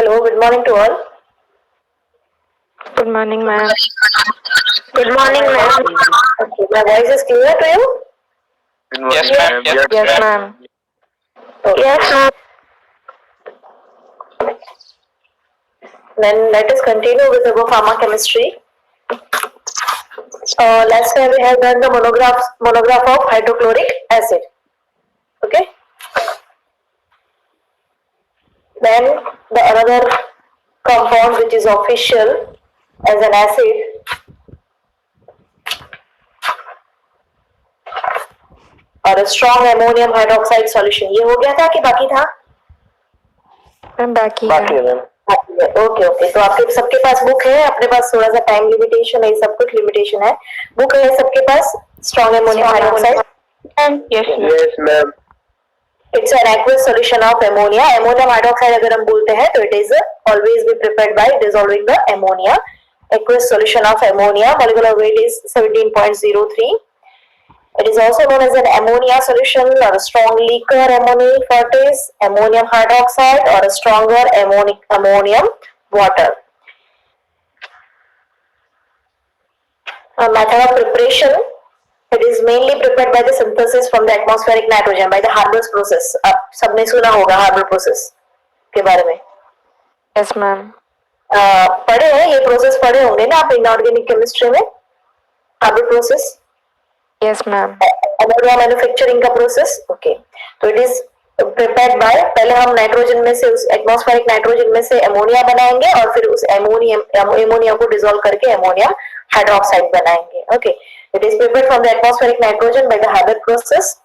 Hello, good morning to all. Good morning, ma'am. Good morning, ma'am. Okay, my voice is clear to you? Yes, ma'am. Yes, ma'am. Okay. Yes, ma'am. Then let us continue with our pharmacochemistry. Last time we have done the monograph of hydrochloric acid. Okay. Then the another compound which is official as an acid और a strong ammonium hydroxide solution. ये हो गया था कि बाकी था? Ma'am बाकी है। ओके ओके, तो आपके सबके पास बुक है, अपने पास थोड़ा सा टाइम लिमिटेशन है, सब कुछ लिमिटेशन है, बुक है सबके पास strong ammonium hydroxide? Yes, ma'am. It's an aqueous solution of ammonia. Ammonium hydroxide अगर हम बोलते हैं तो it is always be prepared by dissolving the ammonia. Aqueous solution of ammonia, molecular weight is 17.03. It is also known as an ammonia solution or a strong liquor ammonium fortis, ammonium hydroxide or a stronger ammonium water. Method of preparation, it is mainly prepared by the synthesis from the atmospheric nitrogen by the Haber's process. आप सबने सुना होगा harbour process के बारे में? Yes, ma'am. पढ़े हैं ये प्रोसेस, पढ़े होंगे ना आप इनऑर्गेनिक केमिस्ट्री में, Haber process? Yes, ma'am. Ammonia manufacturing का प्रोसेस. ओके, तो इट इज प्रिपेयर्ड बाय, पहले हम नाइट्रोजन में से, उस एटमॉस्फेरिक नाइट्रोजन में से एमोनिया बनाएंगे और फिर उस एमोनिया को डिसॉल्व करके एमोनियम हाइड्रोक्साइड बनाएंगे. Okay, it is prepared from the atmospheric nitrogen by the Haber process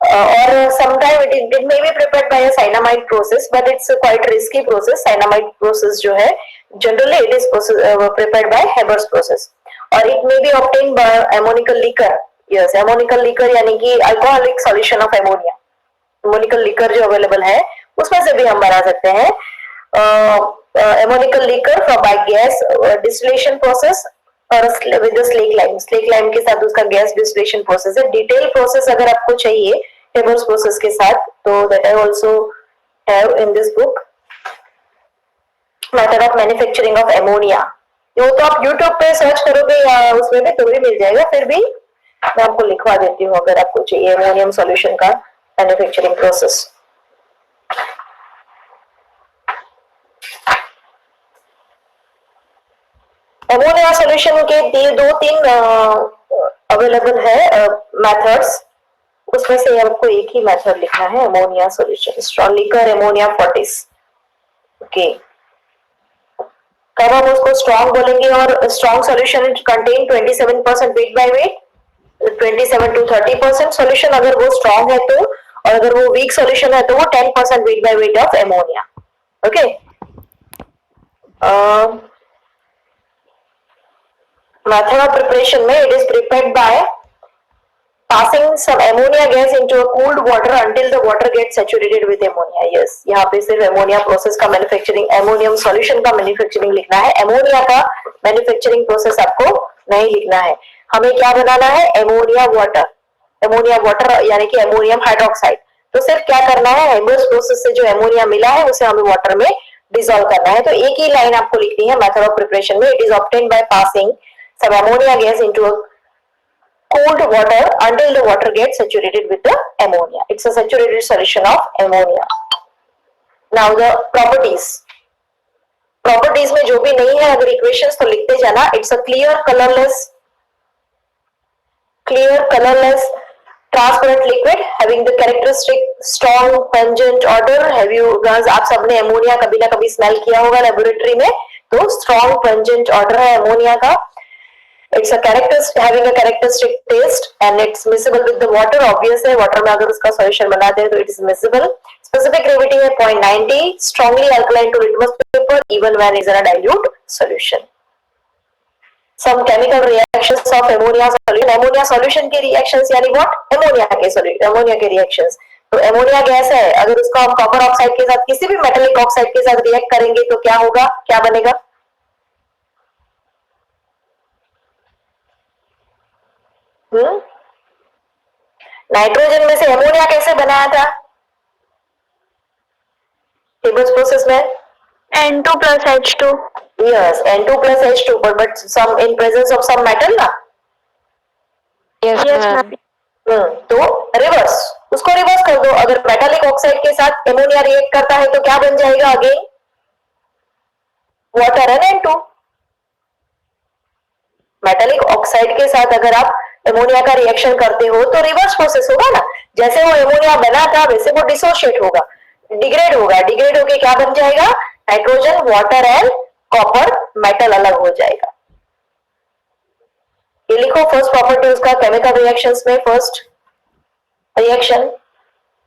or sometime it may be prepared by a cyanamide process, but it's a quite risky process. Cyanamide process जो है generally it is prepared by Haber's process, or it may be obtained by ammonical liquor. Yes, ammonical liquor यानी कि alcoholic solution of ammonia. ammonical liquor जो available है उसमें से भी हम बना सकते हैं ammonical liquor from by gas distillation process और with the slake lime. slake lime के साथ उसका gas distillation process है. डिटेल प्रोसेस अगर आपको चाहिए Haber's process के साथ तो that I also have in this book. Method of manufacturing of ammonia. वो तो आप YouTube पे सर्च करोगे या उसमें भी तो भी मिल जाएगा, फिर भी मैं आपको लिखवा देती हूँ अगर आपको चाहिए अमोनियम सॉल्यूशन का मैन्युफैक्चरिंग प्रोसेस. अमोनिया सॉल्यूशन के दो तीन अवेलेबल है मेथड्स, उसमें से आपको एक ही मेथड लिखना है ammonia solution strong liquor ammonia Fortis. Okay, कब हम उसको स्ट्रॉन्ग बोलेंगे और strong solution contain 27% wait by wait, 27 to 30% solution अगर वो स्ट्रॉन्ग है तो, और अगर वो वीक सॉल्यूशन है तो वो 10% weight by weight of ammonia. Okay, method of preparation में it is prepared by passing some ammonia gas into a cooled water until the water gets saturated with ammonia. Yes, यहाँ पे सिर्फ ammonia process का manufacturing, ammonium solution का manufacturing लिखना है, ammonia का manufacturing process आपको नहीं लिखना है. हमें क्या बनाना है? ammonia water यानी कि ammonium hydroxide. तो सिर्फ क्या करना है, Haber's process से जो ammonia मिला है उसे हमें water में dissolve करना है. तो एक ही line आपको लिखनी है method of preparation में. It is obtained by passing some ammonia gas into a cold water until the water gets saturated with the ammonia. It's a saturated solution of ammonia. Now the properties. Properties में जो भी नहीं है अगर equations तो लिखते जाना. It's a clear colorless transparent liquid having the characteristic strong pungent odor. Have you guys, आप सबने ammonia कभी ना कभी smell किया होगा laboratory में, तो strong pungent odor है ammonia का. It's a having a characteristic taste and it's miscible with the water. Obvious है, water में अगर उसका solution बना दे तो it is miscible. Specific gravity है 0.90. Strongly alkaline to litmus paper even when is in a dilute solution. Some chemical reactions of ammonia solution. Ammonia solution के reactions यानी what? Ammonia के reactions. तो ammonia गैस है, अगर उसको हम copper oxide के साथ किसी भी metallic oxide के साथ react करेंगे तो क्या होगा, क्या बनेगा? नाइट्रोजन में से एमोनिया कैसे बनाया था Haber's प्रोसेस में? N2 plus H2. Yes, N2 plus H2, but some in presence of some metal ना. Yes, Yes, ma'am. ma'am. तो रिवर्स, उसको रिवर्स कर दो. अगर मेटालिक ऑक्साइड के साथ एमोनिया रिएक्ट करता है तो क्या बन जाएगा again? Water and N2. Metallic oxide के साथ अगर आप एमोनिया का रिएक्शन करते हो तो रिवर्स प्रोसेस होगा ना. जैसे वो एमोनिया बना था वैसे वो डिसोशिएट होगा, डिग्रेड होगा. डिग्रेड होके क्या बन जाएगा? Nitrogen, water and copper metal अलग हो जाएगा. ये लिखो फर्स्ट प्रॉपर्टी उसका केमिकल रिएक्शंस में. First reaction,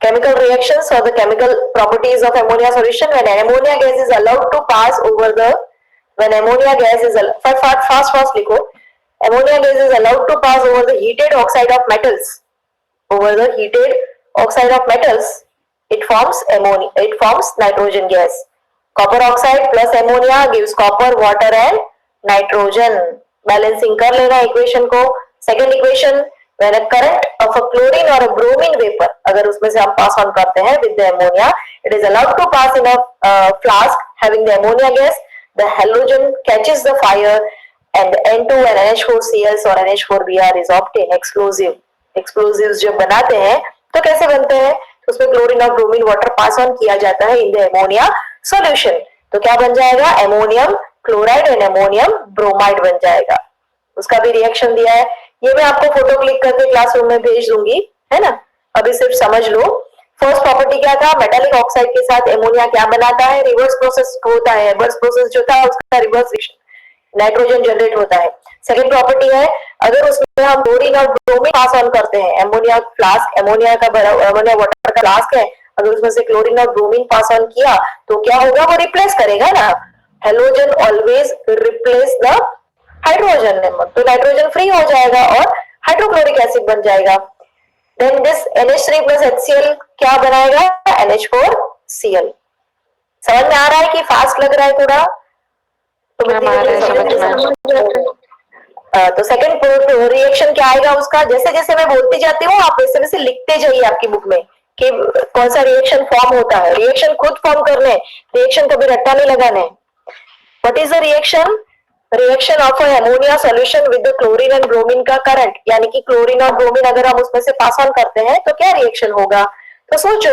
chemical reactions or the chemical properties of ammonia solution when ammonia gas is allowed to pass over the when ammonia gas is fast लिखो. Ammonia gas is allowed to pass over the heated oxide of metals. Over the heated oxide of metals, it forms ammonia. It forms nitrogen gas. Copper oxide plus ammonia gives copper, water and nitrogen. Balancing कर लेना equation को. Second equation, when a current of a chlorine or a bromine vapor, अगर उसमें से हम pass on करते हैं with the ammonia, it is allowed to pass in a flask having the ammonia gas. The halogen catches the fire and the N2 and NH4Cl or NH4Br is obtained. Explosives जब बनाते हैं तो कैसे बनते हैं? तो उसमें क्लोरीन और ब्रोमीन वाटर पास ऑन किया जाता है इन द एमोनिया सॉल्यूशन. तो क्या बन जाएगा? Ammonium chloride and ammonium bromide बन जाएगा. उसका भी रिएक्शन दिया है. ये मैं आपको फोटो क्लिक करके क्लासरूम में भेज दूंगी, है ना. अभी सिर्फ समझ लो. फर्स्ट प्रॉपर्टी क्या था? मेटालिक ऑक्साइड के साथ एमोनिया क्या बनाता है? रिवर्स प्रोसेस होता है. रिवर्स प्रोसेस जो था उसका रिवर्स नाइट्रोजन जनरेट होता है. सेकंड प्रॉपर्टी है, अगर उसमें हम क्लोरीन और ब्रोमीन पास ऑन करते हैं, एमोनिया फ्लास्क, एमोनिया वाटर का फ्लास्क है, अगर उसमें से क्लोरीन और ब्रोमीन पास ऑन किया तो क्या होगा? वो रिप्लेस करेगा ना. Halogen always replace the hydrogen. तो नाइट्रोजन फ्री हो जाएगा और हाइड्रोक्लोरिक एसिड बन जाएगा. Then this NH3 plus HCl क्या बनाएगा? NH4Cl. समझ में आ रहा है कि फास्ट लग रहा है थोड़ा? तो सेकंड रिएक्शन क्या आएगा उसका? जैसे जैसे मैं बोलती जाती हूँ आप वैसे वैसे लिखते जाइए आपकी बुक में कि कौन सा रिएक्शन फॉर्म होता है. रिएक्शन खुद फॉर्म करने, रिएक्शन कभी रट्टा नहीं लगाने. What is the reaction? Reaction of ammonia solution with the chlorine and bromine का करंट, यानी कि क्लोरीन और ब्रोमीन अगर हम उसमें से पास ऑन करते हैं तो क्या रिएक्शन होगा? तो सोचो,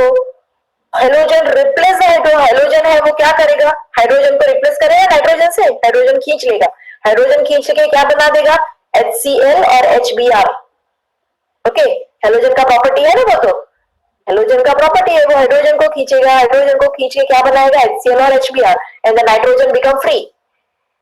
हेलोजन रिप्लेस हेलोजन है वो क्या करेगा? हाइड्रोजन को रिप्लेस करेगा नाइट्रोजन से. हाइड्रोजन खींच लेगा. हाइड्रोजन खींच के क्या बना देगा? HCl और HBr. ओके, हेलोजन का प्रॉपर्टी है ना वो. तो हेलोजन का प्रॉपर्टी है वो हाइड्रोजन को खींचेगा. हाइड्रोजन को खींच के क्या बनाएगा? HCl और HBr and the nitrogen become free.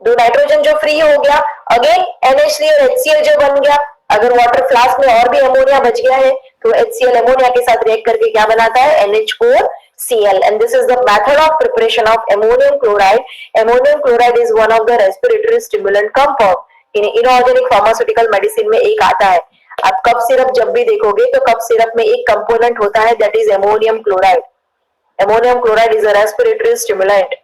दो नाइट्रोजन जो फ्री हो गया, अगेन NH3 और HCl जो बन गया. अगर वाटर फ्लास्क में और भी अमोनिया बच गया है तो HCl अमोनिया के साथ रिएक्ट करके क्या बनाता है? NH4Cl. and this is the method of preparation of ammonium chloride. Ammonium chloride is one of the respiratory stimulant compound. in inorganic pharmaceutical medicine में एक आता है. आप कफ सिरप जब भी देखोगे तो कफ सिरप में एक कंपोनेंट होता है, that is ammonium chloride. Ammonium chloride is a respiratory stimulant.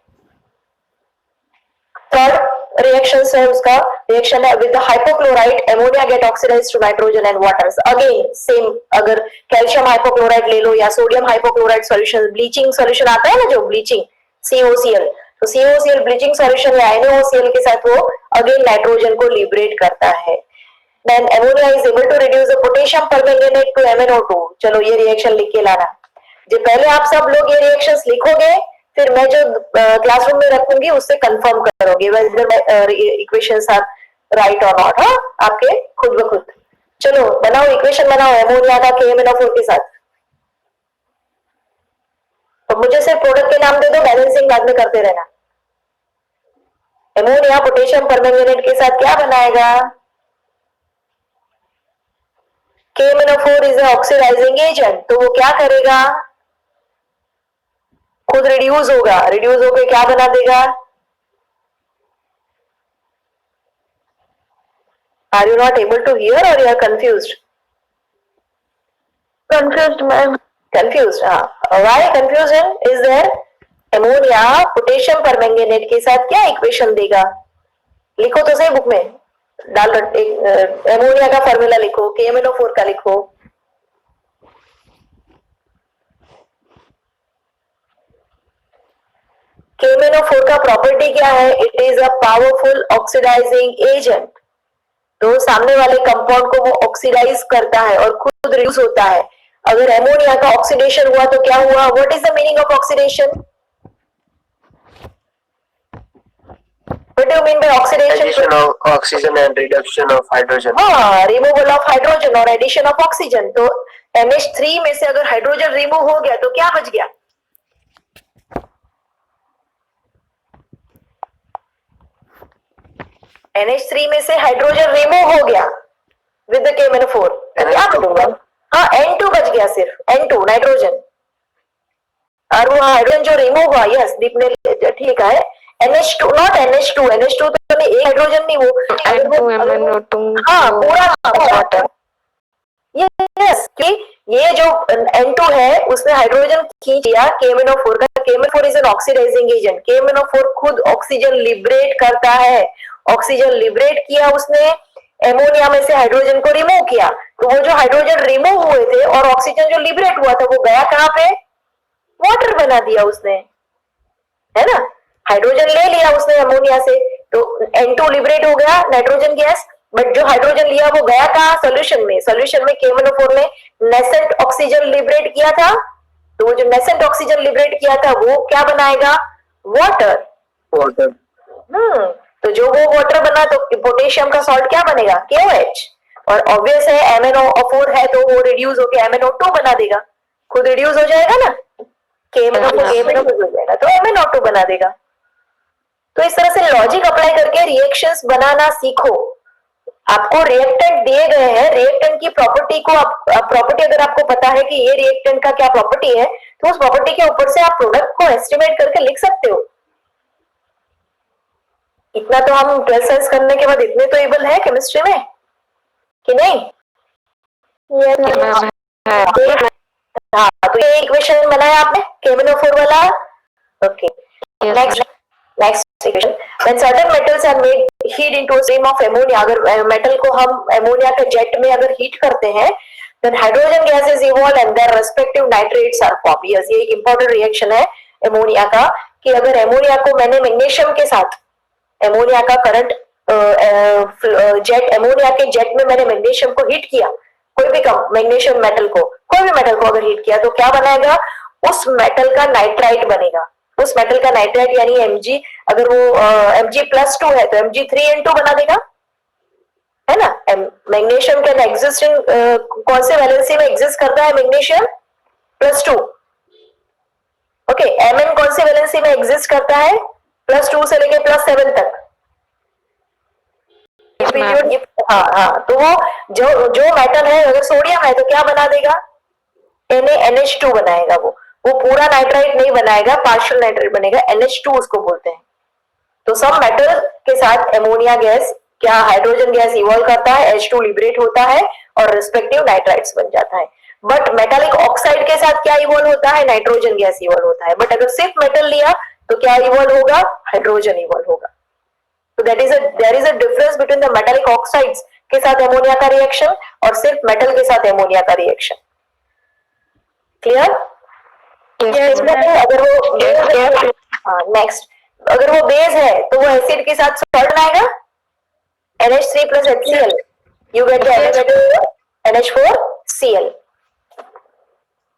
Third reaction है उसका, रिएक्शन है with hypochloride, ammonia get oxidised to nitrogen and water. Again same, अगर कैल्शियम हाइपोक्लोराइड ले लो या sodium hypochloride solution, bleaching solution आता है ना जो ब्लीचिंग COCl, तो COCl ब्लीचिंग सॉल्यूशन या NaOCl के साथ वो अगेन नाइट्रोजन को लिबरेट करता है. Then ammonia is able to reduce the potassium permanganate to MnO2. चलो ये रिएक्शन लिख के लाना. जो पहले आप सब लोग ये रिएक्शंस लिखोगे, फिर मैं जो क्लासरूम में रखूंगी उससे कंफर्म करोगे वेदर इक्वेशंस आर राइट और नॉट. हाँ, आपके खुद ब खुद. चलो बनाओ, इक्वेशन बनाओ एमोनिया का KMnO4 के साथ. तो मुझे सिर्फ प्रोडक्ट के नाम दे दो, बैलेंसिंग बाद में करते रहना. एमोनिया पोटेशियम परमैंगनेट के साथ क्या बनाएगा? KMnO4 is oxidising agent. तो वो क्या करेगा? खुद रिड्यूस होगा. रिड्यूस होकर क्या बना देगा? Are you not able to hear or you are confused? Confused, ma'am. Confused. हाँ, why confusion is there? Ammonia potassium permanganate के साथ क्या इक्वेशन देगा? लिखो तो सही बुक में. डाल एमोनिया का फॉर्मूला लिखो, KMnO4 का लिखो. KMnO MnO4 का प्रॉपर्टी क्या है? It is a powerful oxidising agent. तो सामने वाले कंपाउंड को वो ऑक्सीडाइज करता है और खुद रिड्यूस होता है। अगर एमोनिया का ऑक्सीडेशन हुआ तो क्या हुआ? What is the meaning of oxidation? What do you mean by oxidation? Addition of oxygen and reduction of hydrogen. हाँ, रिमूवल ऑफ हाइड्रोजन और एडिशन ऑफ ऑक्सीजन। तो NH3 में से अगर हाइड्रोजन रिमूव हो गया तो क्या बच गया? NH3 में से हाइड्रोजन रिमूव हो गया विद द KMnO4, क्या करूंगा? हाँ, N2 बच गया, सिर्फ N2 नाइट्रोजन। और वो हाइड्रोजन जो रिमूव हुआ, यस दीप ने ठीक है, NH2 नॉट NH2, NH2 तो नहीं, एक हाइड्रोजन नहीं, वो N2MnO2 हाँ पूरा यस कि ये जो N2 है उसने हाइड्रोजन खींच लिया KMnO4 का। KMnO4 is an oxidising agent. KMnO4 खुद ऑक्सीजन लिबरेट करता है। ऑक्सीजन लिबरेट किया उसने, एमोनिया में से हाइड्रोजन को रिमूव किया, तो वो जो हाइड्रोजन रिमूव हुए थे और ऑक्सीजन जो लिबरेट हुआ था वो गया कहाँ पे? वाटर बना दिया उसने, है ना? हाइड्रोजन ले लिया उसने अमोनिया से, तो N2 लिबरेट हो गया नाइट्रोजन गैस, बट जो हाइड्रोजन लिया वो गया कहाँ? सोल्यूशन में। सोल्यूशन में KMnO4 ने नेसेंट ऑक्सीजन लिबरेट किया था, तो वो जो नेसेंट ऑक्सीजन लिबरेट किया था वो क्या बनाएगा? वाटर। Water. तो जो वो वाटर बना तो पोटेशियम का सॉल्ट क्या बनेगा? KOH। और ऑब्वियस है MnO4 है तो वो रिड्यूस होकर MnO2 बना देगा, खुद रिड्यूस हो जाएगा ना, KMnO4 हो जाएगा तो MnO2 बना देगा। तो इस तरह से लॉजिक अप्लाई करके रिएक्शंस बनाना सीखो। आपको रिएक्टेंट दिए गए हैं, रिएक्टेंट की प्रॉपर्टी को प्रॉपर्टी अगर आपको पता है कि ये रिएक्टेंट का क्या प्रॉपर्टी है, तो उस प्रॉपर्टी के ऊपर से आप प्रोडक्ट को एस्टिमेट करके लिख सकते हो। इतना तो हम 12 साइंस करने के बाद इतने तो एबल है केमिस्ट्री में कि नहीं? हाँ, तो ये इक्वेशन बनाया आपने KMnO4 वाला। Okay, next equation. When certain metals are made heat into a stream of ammonia, अगर मेटल को हम एमोनिया के जेट में अगर हीट करते हैं, then hydrogen gases evolve and their respective nitrates are formed. Yes, ये एक इंपॉर्टेंट रिएक्शन है एमोनिया का, कि अगर एमोनिया को मैंने मैग्नीशियम के साथ, एमोनिया का करंट जेट, एमोनिया के जेट में मैंने मैग्नीशियम को हीट किया, कोई भी मैग्नीशियम मेटल को, कोई भी मेटल को अगर हीट किया तो क्या बनाएगा? उस मेटल का नाइट्राइट बनेगा। उस मेटल का नाइट्राइट यानी Mg, अगर वो Mg+2 है तो Mg3N2 बना देगा, है ना? मैग्नीशियम कैन एग्जिस्ट इन कौन से वैलेंसी में एग्जिस्ट करता है? मैग्नीशियम +2। ओके, Mn कौन से वैलेंसी में एग्जिस्ट करता है? +2 से लेके +7 तक। हाँ, तो वो जो मेटल है, अगर सोडियम है तो क्या बना देगा? NaNH2 बनाएगा। वो पूरा नाइट्राइट नहीं बनाएगा, पार्शियल नाइट्राइट बनेगा, NH2 उसको बोलते हैं। तो सब मेटल के साथ एमोनिया गैस क्या हाइड्रोजन गैस इवॉल्व करता है, H2 लिबरेट होता है और रिस्पेक्टिव नाइट्राइट्स बन जाता है। बट मेटालिक ऑक्साइड के साथ क्या इवॉल्व होता है? नाइट्रोजन गैस इवॉल्व होता है। बट अगर सिर्फ मेटल लिया तो क्या इवॉल्व होगा? हाइड्रोजन इवॉल्व होगा। तो there is a difference between the metallic oxides के साथ एमोनिया का रिएक्शन और सिर्फ मेटल के साथ एमोनिया का रिएक्शन। क्लियर? अगर वो नेक्स्ट, अगर वो बेस है तो वो एसिड के साथ सॉल्ट बनाएगा, NH3 plus HCl, you get the elemental NH4Cl.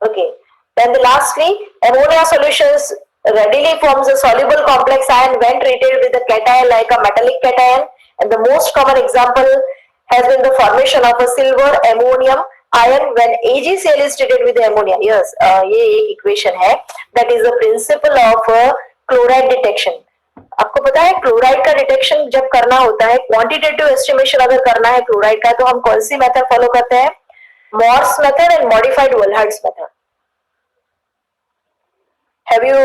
Okay, then lastly, ammonia solutions readily forms a soluble complex ion when treated with a cation like a metallic cation, and the most common example has been the formation of a silver ammonium ion when AgCl is treated with ammonia. Yes, ये एक equation है, that is the principle of chloride detection. आपको पता है chloride का detection जब करना होता है, क्वांटिटेटिव एस्टिमेशन अगर करना है क्लोराइड का, तो हम कौन सी मेथड फॉलो करते हैं? Mohr's method and modified Volhard's method. Have you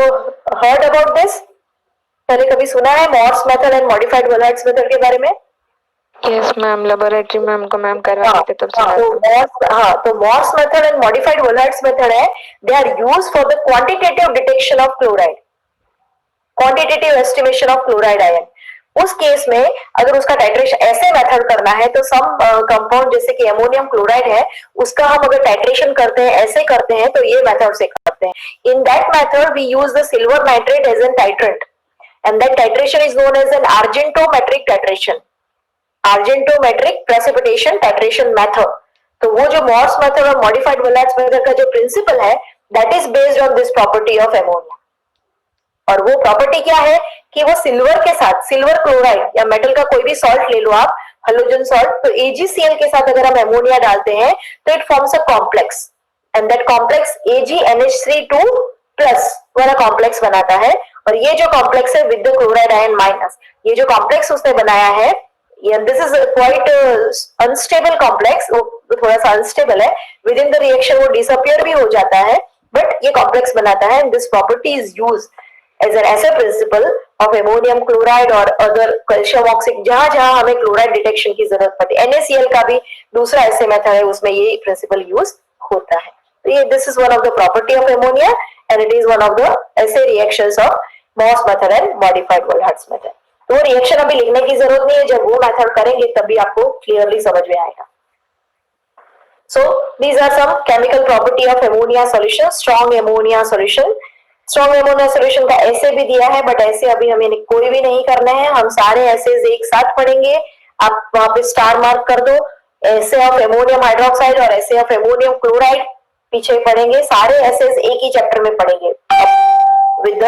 heard about this? पहले कभी सुना है Mohr's method and modified Volhard's method के बारे में? यस मैम, लेबोरेटरी में हमको मैम करवा रहे थे तब सुना था। तो Mohr's method and modified Volhard's method है, they are used for the quantitative detection of chloride, quantitative estimation of chloride ion. उस केस में अगर उसका टाइट्रेशन ऐसे मेथड करना है तो सम कंपाउंड जैसे कि अमोनियम क्लोराइड है, उसका हम अगर टाइट्रेशन करते हैं, ऐसे करते हैं, तो ये मेथड से करते हैं। In that method we use the silver nitrate as an titrant, and that titration is known as an argentometric titration, argentometric precipitation titration method. तो वो जो मॉर्स मेथड और मॉडिफाइड विलायट्स मेथड का जो प्रिंसिपल है that is based on this property of ammonia. और वो property क्या है कि वो सिल्वर के साथ, सिल्वर क्लोराइड या मेटल का कोई भी सॉल्ट ले लो आप, हेलोजन सॉल्ट, तो AgCl के साथ अगर हम एमोनिया डालते हैं तो it forms a complex and that complex AgNH3 plus वाला कॉम्प्लेक्स बनाता है। और ये जो कॉम्प्लेक्स है with the chloride ion minus, ये जो कॉम्प्लेक्स उसने बनाया है, this is quite unstable complex, वो थोड़ा सा अनस्टेबल है, विद इन द रिएक्शन वो डिसअपियर भी हो जाता है, बट ये कॉम्प्लेक्स बनाता है and this property is used as an assay principle of ammonium chloride or other calcium oxide, जहां हमें क्लोराइड डिटेक्शन की जरूरत पड़ती है। NaCl का भी दूसरा ऐसे मेथड है, उसमें ये प्रिंसिपल यूज होता है। तो ये this is one of the property of ammonia and it is one of the ऐसे reactions of Mohr's method and modified Volhard's method. तो वो रिएक्शन अभी लिखने की जरूरत नहीं है, जब वो मेथड करेंगे तभी आपको क्लियरली समझ में आएगा। So these are some chemical property of ammonia solution, strong ammonia solution। Strong ammonia solution का ऐसे भी दिया है, बट ऐसे अभी हमें कोई भी नहीं करना है, हम सारे ऐसे एक साथ पढ़ेंगे। आप वहां पे स्टार मार्क कर दो, ऐसे ऑफ एमोनियम हाइड्रोक्साइड और ऐसे ऑफ एमोनियम क्लोराइड पीछे पढ़ेंगे, सारे ऐसे एक ही चैप्टर में पढ़ेंगे with the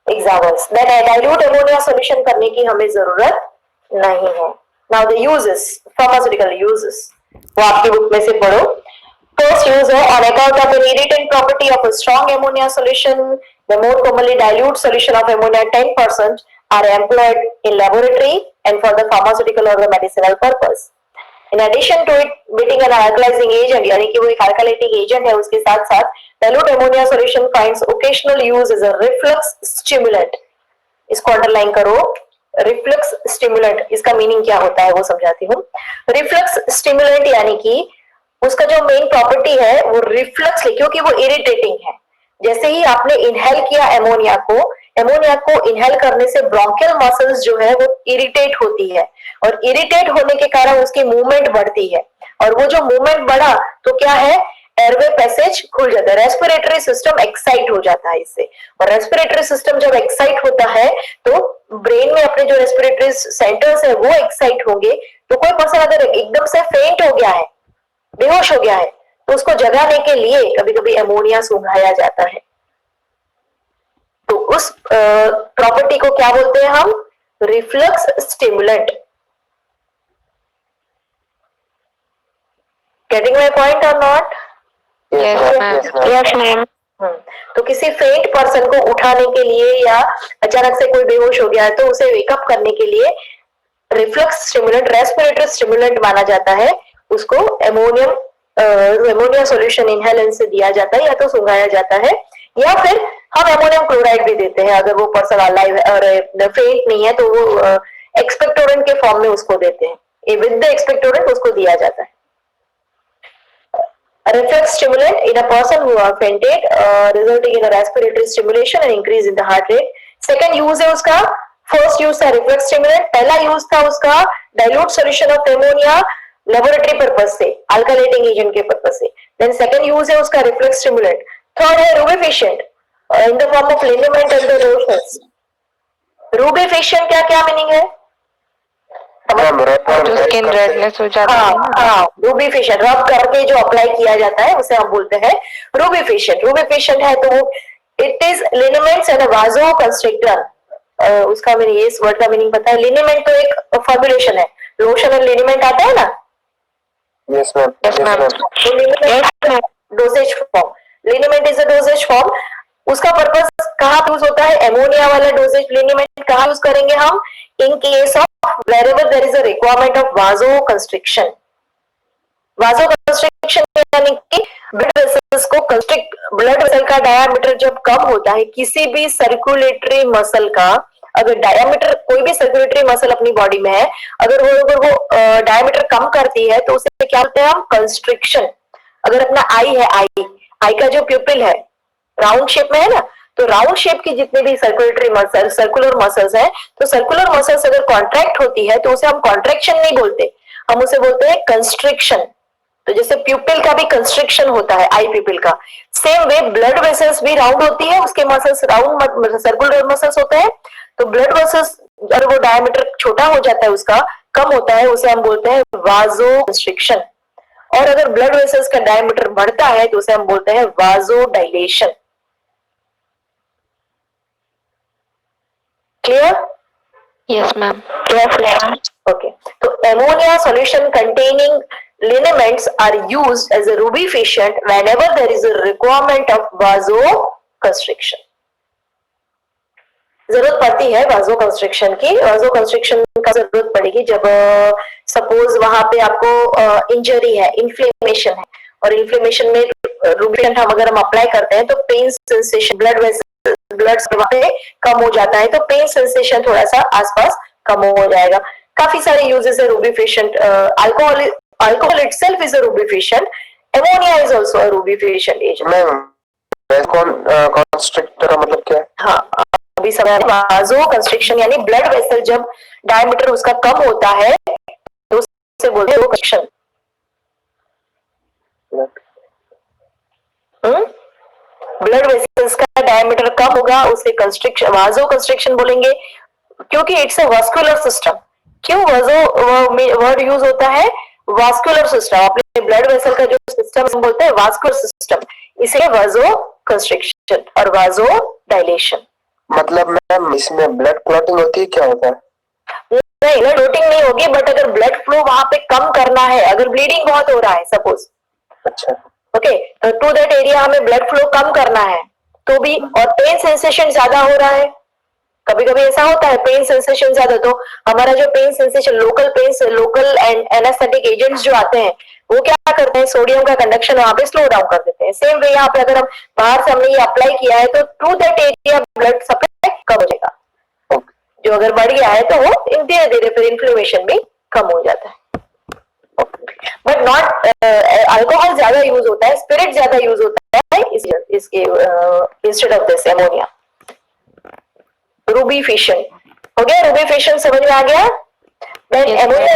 examples. That dilute ammonia solution करने की हमें जरूरत नहीं है। Now the uses, pharmaceutical uses, वो आपकी बुक में से पढ़ो। First use है on account of an irritant property of a strong ammonia solution, the more commonly dilute solution of ammonia 10% are employed in laboratory and for the pharmaceutical or the medicinal purpose. In addition to it being an alkalizing agent, यानी कि वो एक alkylating agent है, उसके साथ साथ dilute ammonia solution finds occasional use as a reflux stimulant। इसको underline करो, रिफ्लक्स स्टिमुलेंट, इसका मीनिंग क्या होता है वो समझाती हूँ। रिफ्लक्स स्टिमुलेंट यानी कि उसका जो मेन प्रॉपर्टी है वो रिफ्लक्स है, क्योंकि वो इरिटेटिंग है। जैसे ही आपने इनहेल किया एमोनिया को इनहेल करने से ब्रोंकियल मसल्स जो है वो इरिटेट होती है, और इरिटेट होने के कारण उसकी मूवमेंट बढ़ती है, और वो जो मूवमेंट बढ़ा तो क्या है, एयरवे पैसेज खुल जाता है, रेस्पिरेटरी सिस्टम एक्साइट हो जाता है इससे। और रेस्पिरेटरी सिस्टम जब एक्साइट होता है तो ब्रेन में अपने जो रेस्पिरेटरी सेंटर्स है वो एक्साइट होंगे। तो कोई पर्सन अगर एकदम से फेंट हो गया है, बेहोश हो गया है, तो उसको जगाने के लिए कभी कभी एमोनिया सुंघाया जाता है। तो उस प्रॉपर्टी को क्या बोलते हैं हम, reflux stimulant. Getting my point और नॉट? Yes ma'am. तो किसी फेंट पर्सन को उठाने के लिए या अचानक से कोई बेहोश हो गया है तो उसे वेकअप करने के लिए रिफ्लक्स स्टिमुलेंट, रेस्पिरेटरी स्टिमुलेंट माना जाता है। उसको एमोनिया सॉल्यूशन इनहेलन से दिया जाता है, या तो सुंघाया जाता है, या फिर हम एमोनियम क्लोराइड भी देते हैं अगर वो पर्सन अलाइव और फेंट नहीं है, तो वो एक्सपेक्टोरेंट के फॉर्म में उसको देते हैं, विद द एक्सपेक्टोरेंट उसको दिया जाता है। Reflex stimulant in a person who are fainted, resulting in a respiratory stimulation and increase in the heart rate. Second use है उसका, first use था reflex stimulant, पहला use था उसका dilute solution of ammonia laboratory purpose से, alkylating agent के purpose से। Then second use है उसका रिफ्लक्स स्टिमुलेंट। थर्ड है rubefacient in the form of liniment and the lotions. Rubefacient क्या क्या मीनिंग है? जो स्किन रेडनेस हो जाता है। हाँ, रूबिफिशिएंट रब करके जो अप्लाई किया जाता है उसे हम बोलते हैं रूबिफिशिएंट। रूबिफिशिएंट है तो इट इज लिनेमेंट्स एंड वाजो कंस्ट्रिक्टर। उसका मीनिंग, इस वर्ड का मीनिंग पता है? लिनेमेंट तो एक फॉर्मुलेशन है, लोशन और लिनेमेंट आता है ना। Yes ma'am. Yes ma'am. Dosage form, liniment is a dosage form. उसका पर्पस कहाँ यूज होता है? एमोनिया वाला डोजेज लिनेमेंट कहाँ यूज करेंगे हम? In case of wherever there is a requirement of vasoconstriction. Vasoconstriction यानी कि ब्लड वेसल्स को कंस्ट्रिक्ट, ब्लड वेसल का डायामीटर जब कम होता है किसी भी सर्कुलेटरी मसल का, अगर डायमीटर कोई भी सर्कुलेटरी मसल अपनी बॉडी में है, अगर वो डायमीटर कम करती है तो उसे क्या बोलते हैं हम? कंस्ट्रिक्शन। अगर अपना आई है, आई का जो प्यूपिल है राउंड शेप में है ना, तो राउंड शेप की जितने भी सर्कुलेटरी मसल, सर्कुलर मसल्स हैं, तो सर्कुलर मसल्स अगर कॉन्ट्रैक्ट होती है तो उसे हम कॉन्ट्रैक्शन नहीं बोलते, हम उसे बोलते हैं कंस्ट्रिक्शन। तो जैसे प्यूपिल का भी कंस्ट्रिक्शन होता है, आई प्यूपिल का, सेम वे ब्लड वेसल्स भी राउंड होती है, उसके मसल्स राउंड सर्कुलर मसल्स होते हैं। तो ब्लड वेसल्स अगर वो डायमीटर छोटा हो जाता है, उसका कम होता है, उसे हम बोलते हैं वाजो कंस्ट्रिक्शन। और अगर ब्लड वेसल्स का डायमीटर बढ़ता है तो उसे हम बोलते हैं vasodilation. Clear? Yes ma'am. Yes, ma'am. Okay. So ammonia solution containing liniments are used as a rubeficient whenever there is a requirement of vasoconstriction. जरूरत पड़ती है वाजो कंस्ट्रिक्शन की। वाजो कंस्ट्रिक्शन का जरूरत पड़ेगी जब सपोज वहां पे आपको इंजरी है, इन्फ्लेमेशन है, और इन्फ्लेमेशन में रूबिफिकेंट अगर हम अप्लाई करते हैं तो पेन सेंसेशन, ब्लड वहां पे कम हो जाता है, तो पेन सेंसेशन थोड़ा सा आसपास कम हो जाएगा। काफी सारे यूजेस है rubefacient. Alcohol itself is a rubefacient, ammonia is also a rubefacient agent. Ma'am constrictor का मतलब क्या है? हाँ, अभी समय वाजो कंस्ट्रिक्शन यानी ब्लड वेसल जब डायमीटर उसका कम होता है तो उसे बोलते हैं कंस्ट्रिक्शन। ब्लड वेसल्स का डायमीटर कम होगा, उसे कंस्ट्रिक्शन, वाजो कंस्ट्रिक्शन बोलेंगे, क्योंकि इट्स अ वास्कुलर सिस्टम। क्यों वाजो वर्ड यूज होता है? वास्कुलर सिस्टम, अपने ब्लड वेसल का जो सिस्टम हम बोलते हैं वास्कुलर सिस्टम, इसे वाजो कंस्ट्रिक्शन और वाजो डायलेशन। मतलब मैम इसमें ब्लड क्लॉटिंग होती है, क्या होता है? नहीं, ब्लड क्लॉटिंग नहीं होगी, बट अगर ब्लड फ्लो वहां पे कम करना है, अगर ब्लीडिंग बहुत हो रहा है सपोज, अच्छा, ओके, तो टू दैट एरिया हमें ब्लड फ्लो कम करना है तो भी, और पेन सेंसेशन ज्यादा हो रहा है, कभी कभी ऐसा होता है पेन सेंसेशन ज्यादा, तो हमारा जो pain sensation, local and anaesthetic agents जो आते हैं वो क्या करते हैं, सोडियम का कंडक्शन वहां पे स्लो डाउन कर देते हैं। सेम वे यहाँ पे अगर हम बाहर से हमने ये अप्लाई किया है तो through that area blood supply कम हो जाएगा। जो अगर बढ़ गया है तो वो धीरे धीरे फिर इन्फ्लेमेशन भी कम हो जाता है। बट नॉट, अल्कोहल ज्यादा यूज होता है, स्पिरिट ज्यादा यूज होता है इसके इंस्टेड ऑफ दिस एमोनिया। रूबीफिशन हो गया, रूबीफिशन समझ में आ गया? Then ammonia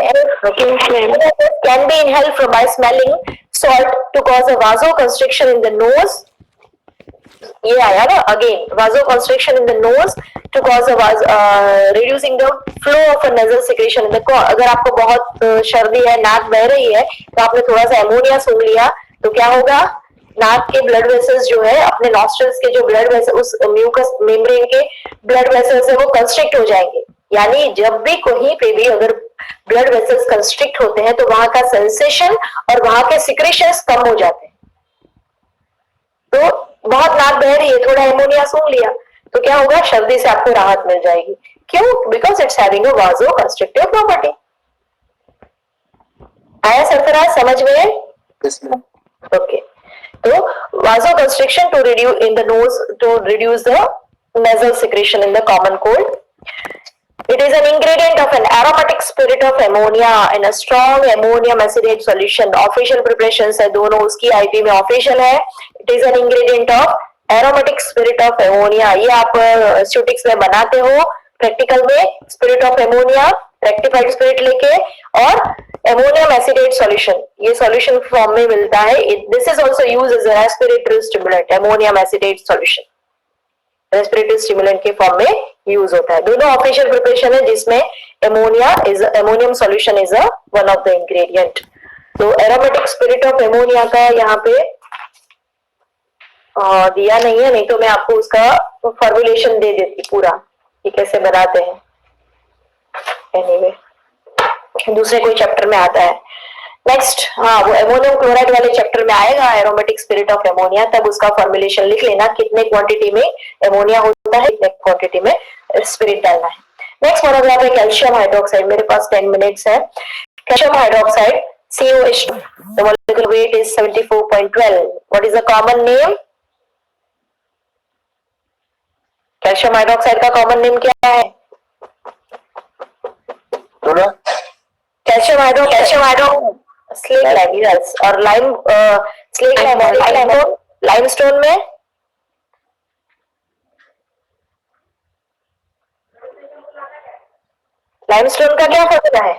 can be inhaled from by smelling salt to cause a vasoconstriction in the nose. ये आया ना, again vasoconstriction in the nose to cause a reducing the flow of a nasal secretion in the अगर आपको बहुत सर्दी है, नाक बह रही है, तो आपने थोड़ा सा एमोनिया सूंघ लिया तो क्या होगा, नाक के ब्लड वेसल्स जो है, अपने नॉस्ट्रल्स के जो ब्लड वेसल, उस म्यूकस मेम्ब्रेन के ब्लड वेसल्स है वो कंस्ट्रिक्ट हो जाएंगे। यानी जब भी कहीं पे भी अगर ब्लड वेसल्स कंस्ट्रिक्ट होते हैं तो वहां का सेंसेशन और वहां के सिक्रेशंस कम हो जाते हैं। तो बहुत नाक बह रही है, थोड़ा एमोनिया सूंघ लिया तो क्या होगा, सर्दी से आपको राहत मिल जाएगी। क्यों? Because it's having a vasoconstrictive property. आया सरफराज समझ में? Yes ma'am. ओके, तो vasoconstriction to reduce in the nose to reduce the nasal secretion in the common cold. It is an ingredient of an aromatic spirit of ammonia in a strong ammonium acetate solution. Official preparations है दोनों, उसकी IP में official है। It is an ingredient of aromatic spirit of ammonia. ये आप स्टूटिक्स में बनाते हो प्रैक्टिकल में, spirit of ammonia, rectified spirit लेके, और ammonium acetate solution, ये solution फॉर्म में मिलता है। This is also used as a respiratory stimulant, ammonium acetate solution respiratory stimulant के फॉर्म में यूज होता है। दोनों ऑफिशियल प्रिपरेशन है जिसमें ammonium solution is one of the ingredient. तो एरोमेटिक स्पिरिट ऑफ एमोनिया का यहाँ पे दिया नहीं है, नहीं तो मैं आपको उसका फॉर्मुलेशन दे देती पूरा कि कैसे बनाते हैं। एनीवे, दूसरे कोई चैप्टर में आता है। नेक्स्ट, हाँ, वो एमोनियम क्लोराइड वाले चैप्टर में आएगा, एरोमेटिक स्पिरिट ऑफ एमोनिया, तब उसका फॉर्मुलेशन लिख लेना, कितने क्वांटिटी में एमोनिया होता है, कितने क्वांटिटी में स्पिरिट डालना है। नेक्स्ट पैराग्राफ है कैल्शियम हाइड्रोक्साइड। मेरे पास 10 मिनट्स है। Calcium hydroxide COH2, the molecular weight is 74.12. What is the common name? Calcium hydroxide का कॉमन नेम क्या है? कैल्शियम हाइड्रो स्लेट लाइम और लाइमस्टोन में लाइमस्टोन का क्या फॉर्मूला है?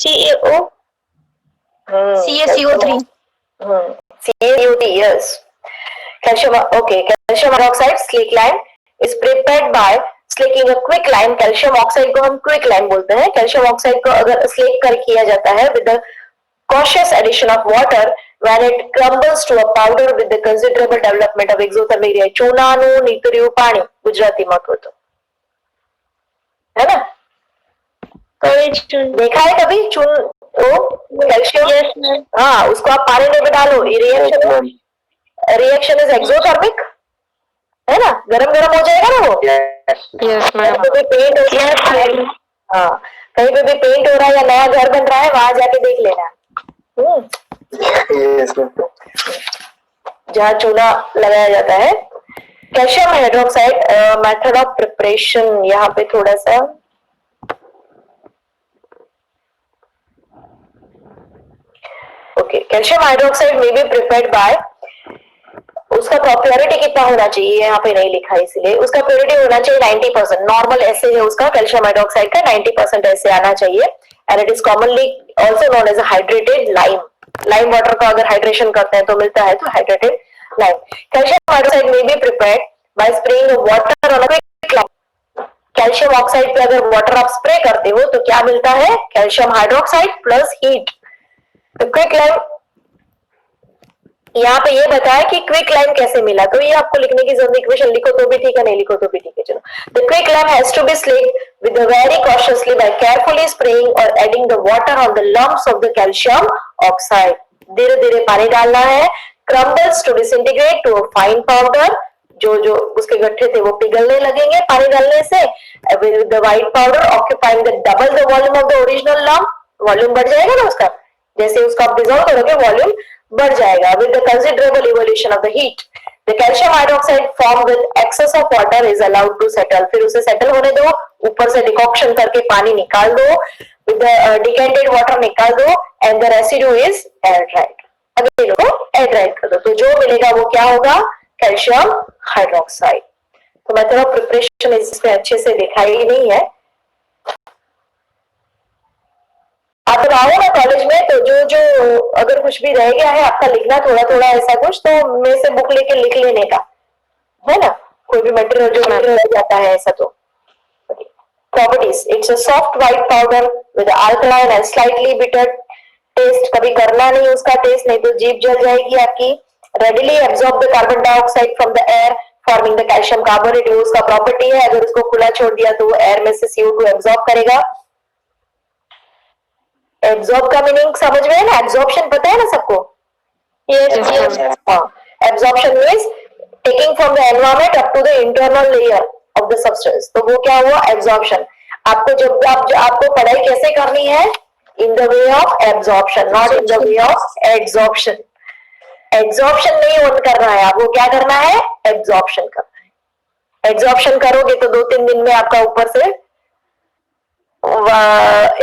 CaO. CaCO3. CaCO3, yes. Calcium, okay. Calcium hydroxide slaked is prepared by slaking a quicklime. Calcium oxide को हम quicklime बोलते हैं. Calcium oxide को अगर slake कर किया जाता है with the cautious addition of water when it crumbles to a powder with the considerable development of exothermic reaction. ચૂનાનું નીકળ્યું પાણી ગુજરાતીમાં કહો તો, है ना? देखा है कभी चून कैल्शियम? Yes, ma'am. हाँ, उसको आप पानी में भी डालो, रिएक्शन इज एक्सोथर्मिक, है ना? गरम गरम हो जाएगा ना वो. Yes ma'am. कहीं पे पेंट हो रहा है, हाँ, कहीं पे भी पेंट हो रहा है या नया घर बन रहा है, वहां जाके देख लेना. जहाँ चूना लगाया जाता है. Calcium hydroxide method of preparation, यहाँ पे थोड़ा सा ओके. कैल्शियम हाइड्रोक्साइड में बी प्रिपेयर्ड बाय, उसका प्योरिटी कितना होना चाहिए यहाँ पे नहीं लिखा है, इसलिए उसका प्योरिटी होना चाहिए 90%. नॉर्मल ऐसे है उसका कैल्शियम हाइड्रोक्साइड का 90% ऐसे आना चाहिए. And it is commonly also known as hydrated lime. Lime water का अगर हाइड्रेशन करते हैं तो मिलता है, तो हाइड्रेटेड लाइम. कैल्शियम हाइड्रोक्साइड में be prepared by spraying water on a quicklime. Calcium oxide पे अगर वाटर आप स्प्रे करते हो तो क्या मिलता है? Calcium hydroxide plus heat. तो क्विकलाइम, यहाँ पे ये बताया कि क्विकलाइम कैसे मिला, तो ये आपको लिखने की जरूरत, इक्वेशन लिखो तो भी ठीक है, नहीं लिखो तो भी ठीक है. चलो, the quicklime has to be slaked with very cautiously by carefully spraying or adding the water on the lumps of the calcium oxide. धीरे धीरे पानी डालना है. Crumbles to disintegrate to a fine powder. जो जो उसके गट्ठे थे वो पिघलने लगेंगे पानी डालने से. With the white powder occupying the double the volume of the original lump. Volume बढ़ जाएगा ना उसका, जैसे उसका आप डिसॉल्व करोगे वॉल्यूम बढ़ जाएगा. With the considerable evolution of the heat, the calcium hydroxide form with excess of water is allowed to settle. फिर उसे सेटल होने दो, ऊपर से डिकॉक्शन करके पानी निकाल दो, विद द डिकेंटेड वाटर निकाल दो, and the residue is air dried. अगर इनको एयर ड्राइड कर दो तो जो मिलेगा वो क्या होगा? Calcium hydroxide. तो मेथड ऑफ प्रिपरेशन इसमें अच्छे से दिखाई नहीं है. आप आओ ना कॉलेज में तो जो जो अगर कुछ भी रह गया है आपका लिखना थोड़ा थोड़ा ऐसा कुछ, तो मेरे से बुक लेके लिख लेने का, है ना? कोई भी मटेरियल जो मटेरियल रह जाता है ऐसा. तो properties, it's a soft white powder with alkaline and slightly bitter taste. कभी करना नहीं उसका टेस्ट, नहीं तो जीभ जल जाएगी आपकी. Readily absorb the carbon dioxide from the air forming the calcium carbonate. उसका प्रॉपर्टी है, अगर उसको खुला छोड़ दिया तो वो एयर में से CO2 एब्जॉर्ब करेगा. एब्जॉर्ब का मीनिंग समझ में है ना? एब्जॉर्प्शन पता है ना सबको? Yes. Absorption means taking from the environment up to the internal layer of the substance. तो वो क्या हुआ? एब्जॉर्प्शन. आपको जब आपको पढ़ाई कैसे करनी है? In the way of absorption, not in the way of adsorption. Absorption नहीं ऑन करना है, आपको क्या करना है? एब्जॉर्प्शन करना है. एब्जॉर्प्शन करोगे तो 2-3 दिन में आपका ऊपर से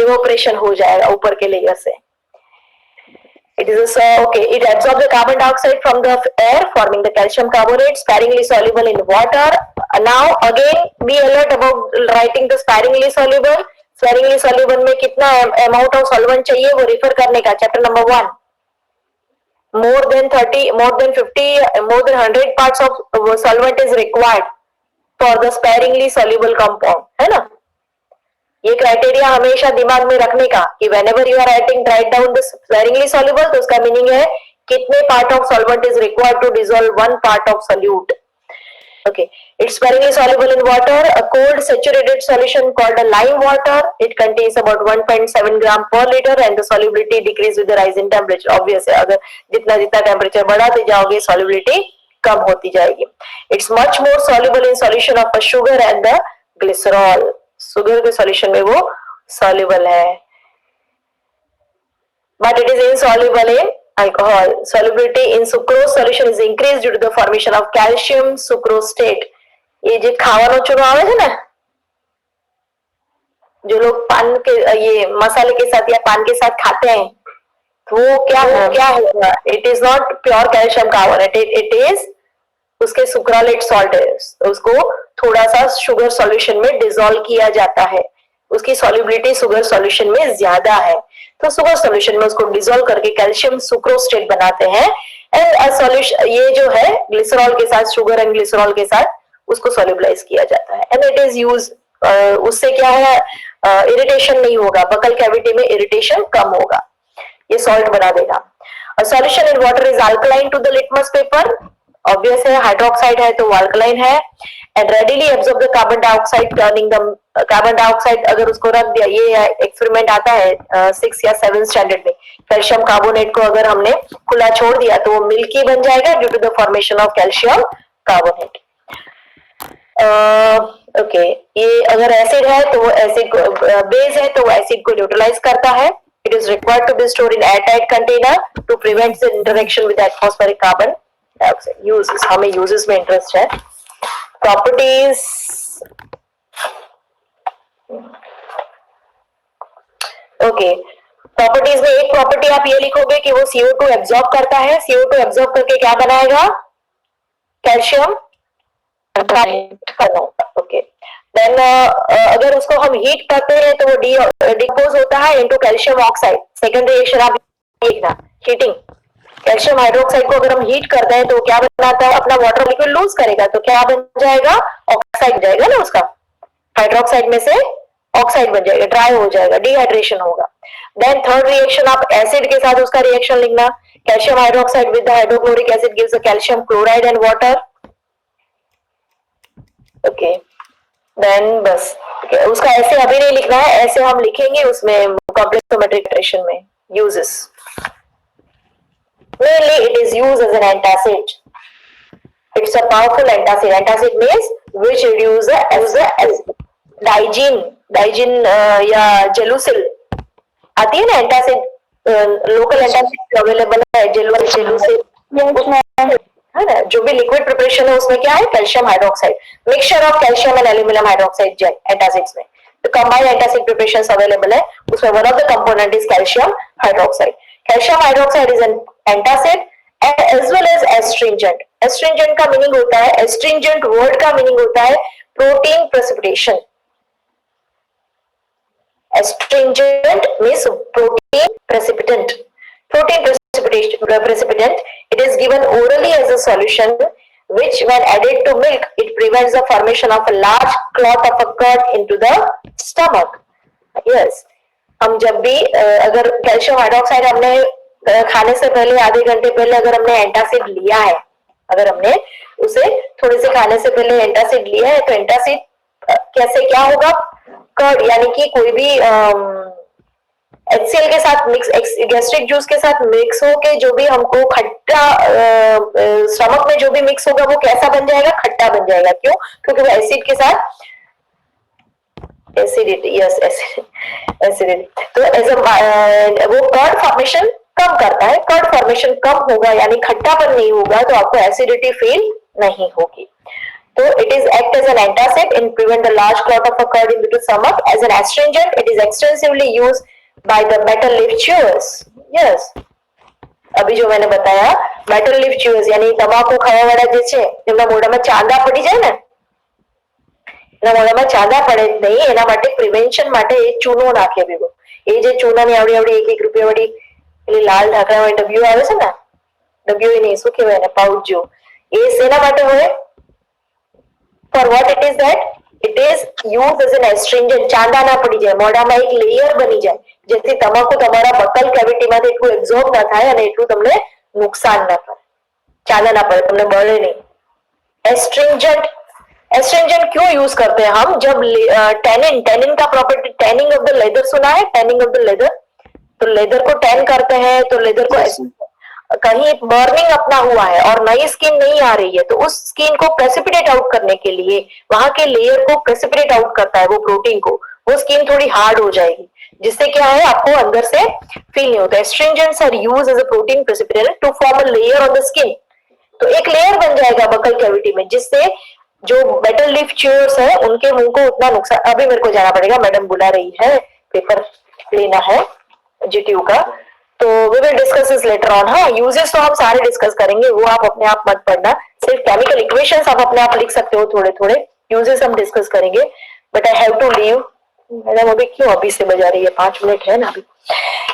इवोपरेशन हो जाएगा ऊपर के लेयर से. It is okay. It absorbs the carbon dioxide from the air, forming the calcium carbonate, sparingly soluble in water. Now again, be alert about writing the sparingly soluble. Sparingly soluble में कितना amount of solvent चाहिए वो refer करने का. Chapter number 1. More than 30, more than 50, more than 100 parts of solvent is required for the sparingly soluble compound, है ना? ये criteria हमेशा दिमाग में रखने का कि whenever you are writing, write down the sparingly soluble. तो उसका मीनिंग है कितने part of solvent is required to dissolve one part of solute. Okay, it's sparingly soluble in water. A cold saturated solution called a lime water. It contains about 1.7 gram per liter, and the solubility decreases with the rise in temperature. Obvious है, अगर जितना जितना temperature बढ़ाते जाओगे solubility कम होती जाएगी. It's much more soluble in solution of a sugar and the glycerol. Sugar के solution में वो soluble है, but it is insoluble in alcohol. Solubility in sucrose solution is increased due to the formation of calcium sucrostate. ये जो खावानो चूनो आवे है ना, जो लोग पान के ये मसाले के साथ या पान के साथ खाते हैं, वो क्या है? It is not pure calcium carbonate. It is उसके सुक्रालेट सॉल्ट है, उसको थोड़ा सा शुगर सॉल्यूशन में डिसॉल्व किया जाता है. उसकी सॉल्युबिलिटी शुगर सॉल्यूशन में ज्यादा है. तो सुगर सॉल्यूशन में उसको डिसॉल्व करके कैल्शियम सुक्रोस्टेट बनाते हैं एंड सॉल्यूशन ये जो है ग्लिसरॉल के साथ, शुगर एंड ग्लिसरॉल के साथ उसको सोल्यूबलाइज किया जाता है एंड इट इज यूज। उससे क्या है, इरिटेशन नहीं होगा, बकल कैविटी में इरिटेशन कम होगा, ये सॉल्ट बना देगा। Solution in water is alkaline to the litmus paper, obvious है, हाइड्रोक्साइड है तो वो अल्कलाइन है and readily absorb the carbon dioxide, turning the carbon dioxide अगर उसको रख दिया, ये एक्सपेरिमेंट आता है 6 या 7 स्टैंडर्ड में, कैल्शियम कार्बोनेट को अगर हमने खुला छोड़ दिया तो वो मिल्की बन जाएगा due to the formation of calcium carbonate. Okay, ये अगर एसिड है तो वो एसिड को, बेस है तो वो एसिड को न्यूट्रलाइज करता है। It is required to be stored in airtight container to prevent the interaction with atmospheric carbon dioxide. Uses, हमें यूजेस में इंटरेस्ट है। प्रॉपर्टीज, ओके, प्रॉपर्टीज में एक प्रॉपर्टी आप ये लिखोगे कि वो CO2 एब्जॉर्ब करता है। CO2 एब्जॉर्ब करके क्या बनाएगा, कैल्शियम ओके। देन अगर उसको हम हीट करते हैं तो वो डिकम्पोज होता है into calcium oxide. Second reaction आप देखना, हीटिंग, कैल्शियम हाइड्रोक्साइड को अगर हम हीट करते हैं तो क्या बनाता है, अपना वाटर लिक्विड लूज करेगा तो क्या बन जाएगा, ऑक्साइड बन जाएगा ना, उसका हाइड्रोक्साइड में से ऑक्साइड बन जाएगा, ड्राई हो जाएगा, डिहाइड्रेशन होगा। देन थर्ड रिएक्शन आप एसिड के साथ उसका रिएक्शन लिखना, calcium hydroxide with the hydrochloric acid gives the calcium chloride and water. Okay, then बस उसका ऐसे अभी नहीं लिखना है, ऐसे हम लिखेंगे उसमें कॉम्प्लेक्सोमेट्रिक इक्वेशन में। Uses, mainly it is used as an antacid. It's a powerful antacid. Antacid means which reduce as Digene या जेलुसिल आती है ना एंटासिड, लोकल एंटासिड अवेलेबल है, जेलुसिल है ना। जो भी लिक्विड प्रिपरेशन है उसमें क्या है, calcium hydroxide, mixture of calcium and aluminium hydroxide antacids में। तो कंबाइंड एंटासिड प्रिपरेशन अवेलेबल है, उसमें one of the component is calcium hydroxide. Calcium hydroxide is an antacid as well as astringent. Astringent का meaning होता है, astringent word का meaning होता है protein precipitation. Astringent means protein precipitant. Protein precipitant. It is given orally as a solution, which, when added to milk, it prevents the formation of a large clot of a curd into the stomach. Yes. हम जब भी अगर calcium hydroxide हमने खाने से पहले आधे घंटे पहले अगर हमने एंटासिड लिया है, अगर हमने उसे थोड़े से खाने से पहले एंटासिड लिया है तो एंटासिड कैसे क्या होगा, कर्ड यानी कि कोई भी HCl के साथ मिक्स, गैस्ट्रिक जूस के साथ मिक्स हो के जो भी हमको खट्टा स्टमक में जो भी मिक्स होगा वो कैसा बन जाएगा, खट्टा बन जाएगा। क्यों? क्योंकि वो एसिड के साथ एसिडिटी, यस एसिडिटी, तो एज वो कर्ड फॉर्मेशन कम करता है। कर्ड फॉर्मेशन कम होगा यानी खट्टापन नहीं होगा तो आपको एसिडिटी फील नहीं होगी। So it is act as an antacid and prevent the large clot of a curd into the stomach. As an astringent, it is extensively used by the metal leaf chewers. Yes. अभी जो मैंने बताया metal leaf chewers यानी तंबाकू खाया वाला જે છે એમના મોઢામાં ચાંદા પડી જાય ને, એના મોઢામાં ચાંદા પડે નહીં એના માટે પ્રિવેન્શન માટે એક ચૂનો નાખે ભેગો। એ જે ચૂનાની આવડી આવડી 1-1 રૂપિયા વાળી પેલી લાલ ઢાંકણાવાળી ડબ્બીઓ આવે છે ને, ડબ્બીઓ નહીં શું કહેવાય એને, પાઉચ જેવું, એ શેના માટે હોય? For what it is that? It is used as an astringent. ચાંદા ના પડી જાય, મોઢામાં એક લેયર બની જાય જેથી તમાકુ તમારા બકલ કેવિટીમાંથી એટલું એબ્ઝોર્બ ના થાય અને એટલું તમને નુકસાન ના કરે, ચાંદા ના પડે, તમને બળે નહીં। एस्ट्रिंजेंट, एस्ट्रिंजेंट क्यों यूज करते हैं हम? जब टैनिन, टैनिन का property, tanning of the leather सुना है, टैनिंग ऑफ द लेदर, तो लेदर को टैन करते हैं तो लेदर को कहीं बर्निंग अपना हुआ है और नई स्किन नहीं आ रही है तो उस स्किन को प्रेसिपिटेट आउट करने के लिए वहां के लेयर को प्रेसिपिटेट आउट करता है वो प्रोटीन को, वो स्किन थोड़ी हार्ड हो जाएगी जिससे क्या है आपको अंदर से फील नहीं होता। Astringents are used as a protein precipitant to form a layer on the skin, तो एक लेयर बन जाएगा बकल कैविटी में जिससे जो मेटल लीफ च्यूअर्स है उनके मुंह को उतना नुकसान। अभी मेरे को जाना पड़ेगा, मैडम बुला रही है, पेपर लेना है GTU का, तो we will discuss this later on. हाँ, यूजेस तो हम सारे डिस्कस करेंगे, वो आप अपने आप मत पढ़ना, सिर्फ केमिकल इक्वेशंस आप अपने आप लिख सकते हो थोड़े थोड़े, यूजेस हम डिस्कस करेंगे। But I have to leave. Madam अभी क्यों अभी से बजा रही है, 5 मिनट है ना अभी।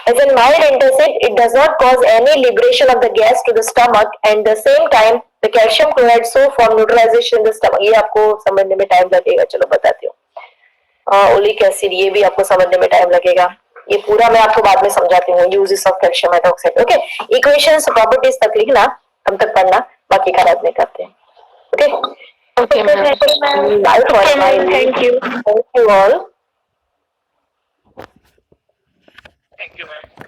As in mild antacid, it does not cause any liberation of the gas to the stomach, and the same time the calcium chloride so form neutralization in the stomach. ये आपको समझने में टाइम लगेगा, चलो बताती हूँ. ओलिक एसिड, ये भी आपको समझने में टाइम लगेगा. ये पूरा मैं आपको बाद में समझाती हूँ. Uses of calcium hydroxide. Okay, equations properties तक लिखना, हम तक पढ़ना, बाकी का बाद में करते हैं. Okay Okay, ma'am. Thank you all. Thank you, ma'am.